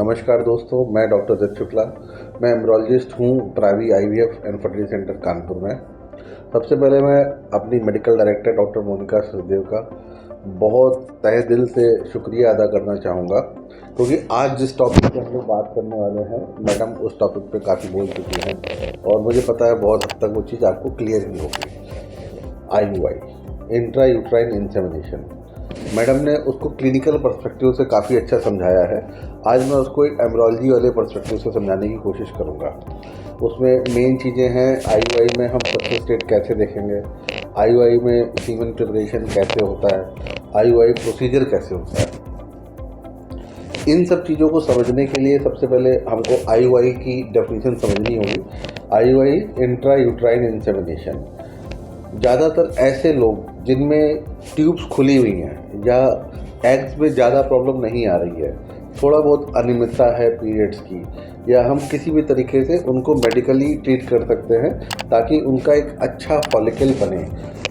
नमस्कार दोस्तों, मैं डॉक्टर दत्त शुक्ला। मैं एम्ब्रोलॉजिस्ट हूँ Pravi IVF and fertility centre Kanpur में। सबसे पहले मैं अपनी medical director doctor Monika Sachdev का बहुत तहे दिल से शुक्रिया अदा करना चाहूँगा, क्योंकि आज जिस टॉपिक पे हम लोग बात करने वाले हैं, मैडम उस टॉपिक पे काफ़ी बोल चुकी हैं और मुझे पता है बहुत हद तक वो चीज़ आपको क्लियर भी होगी। IUI, intra uterine insemination, madam ने उसको क्लिनिकल पर्सपेक्टिव से काफ़ी अच्छा समझाया है। आज मैं उसको एक एम्ब्रोलॉजी वाले पर्सपेक्टिव से समझाने की कोशिश करूँगा। उसमें मेन चीज़ें हैं, IUI में हम सक्सेस रेट कैसे देखेंगे, IUI में सीमेन प्रिपरेशन कैसे होता है, IUI प्रोसीजर कैसे होता है। इन सब चीज़ों को समझने के लिए सबसे पहले हमको IUI की डेफिनेशन समझनी होगी। IUI, इंट्रा यूट्राइन इंसेमिनेशन, ज़्यादातर ऐसे लोग जिनमें ट्यूब्स खुली हुई हैं या एग्स में ज़्यादा प्रॉब्लम नहीं आ रही है, थोड़ा बहुत अनियमितता है पीरियड्स की, या हम किसी भी तरीके से उनको मेडिकली ट्रीट कर सकते हैं ताकि उनका एक अच्छा फॉलिकल बने,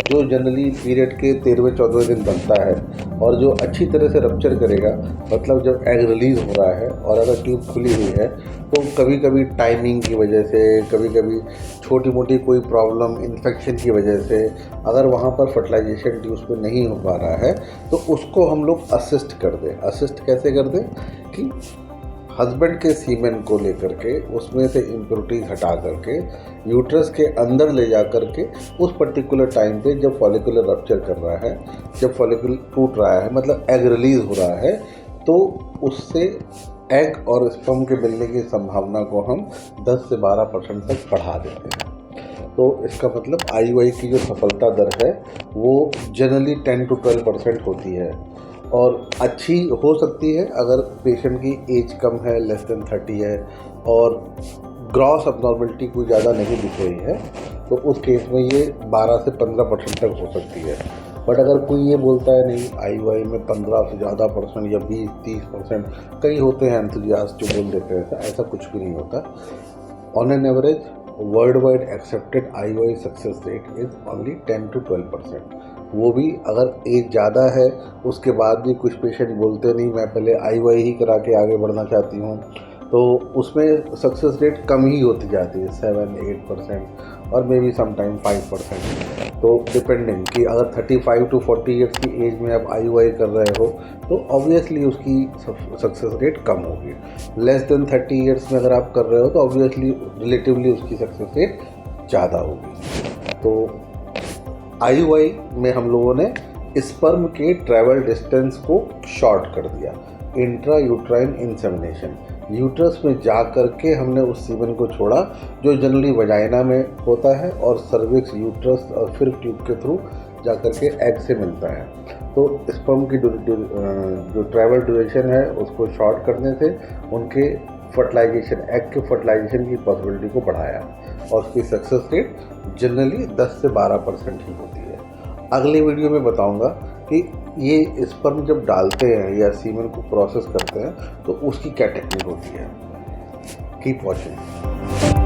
जो जनरली पीरियड के 13वें-14वें दिन बनता है और जो अच्छी तरह से रप्चर करेगा। मतलब जब एग रिलीज़ हो रहा है और अगर ट्यूब खुली हुई है तो कभी कभी टाइमिंग की वजह से, कभी कभी छोटी मोटी कोई प्रॉब्लम इन्फेक्शन की वजह से अगर वहाँ पर फर्टिलाइजेशन ट्यूब्स पे नहीं हो पा रहा है तो उसको हम लोग असिस्ट कर दें। असिस्ट कैसे कर दें कि हस्बैंड के सीमेन को लेकर के उसमें से इम्प्योरिटीज हटा करके यूट्रस के अंदर ले जा करके उस पर्टिकुलर टाइम पे जब फॉलिकुलर रप्चर कर रहा है, जब फॉलिकुलर टूट रहा है, मतलब एग रिलीज़ हो रहा है, तो उससे एग और स्पर्म के मिलने की संभावना को हम 10 से 12% तक बढ़ा देते हैं। तो इसका मतलब IUI की जो सफलता दर है वो जनरली 10 to 12% होती है और अच्छी हो सकती है अगर पेशेंट की एज कम है, लेस देन 30 है और ग्रॉस अबनॉर्मलिटी कोई ज़्यादा नहीं दिख रही है, तो उस केस में ये 12 से 15% तक हो सकती है। बट अगर कोई ये बोलता है नहीं, IUI में 15 से ज़्यादा परसेंट या 20-30%, कई होते हैं एंथुजियास्ट जो बोल देते हैं, ऐसा कुछ भी नहीं होता। On an average world wide accepted IUI success rate is only 10 to 12%। वो भी अगर एज ज़्यादा है उसके बाद भी कुछ पेशेंट बोलते नहीं, मैं पहले IUI ही करा के आगे बढ़ना चाहती हूँ, तो उसमें सक्सेस रेट कम ही होती जाती है, 7-8% और मे बी समटाइम 5%। तो डिपेंडिंग कि अगर 35 to 40 ईयर्स की एज में आप IUI कर रहे हो तो ऑब्वियसली उसकी सक्सेस रेट कम होगी। लेस देन 30 ईयर्स में अगर आप कर रहे हो तो ऑब्वियसली रिलेटिवली उसकी सक्सेस रेट ज़्यादा होगी। तो IUI में हम लोगों ने स्पर्म के ट्रैवल डिस्टेंस को शॉर्ट कर दिया। इंट्रा यूट्राइन इंसेमिनेशन, यूट्रस में जा कर के हमने उस सीमेन को छोड़ा जो जनरली वजाइना में होता है और सर्विक्स, यूट्रस और फिर ट्यूब के थ्रू जा कर के एग से मिलता है। तो स्पर्म की जो ट्रैवल ड्यूरेशन है उसको शॉर्ट करने से उनके फर्टिलाइजेशन, एग के फर्टिलाइजेशन की पॉसिबिलिटी को बढ़ाया और उसकी सक्सेस रेट जनरली 10 से 12% ही होती है। अगले वीडियो में बताऊंगा कि ये स्पर्म जब डालते हैं या सीमेन को प्रोसेस करते हैं तो उसकी क्या टेक्निक होती है। Keep watching.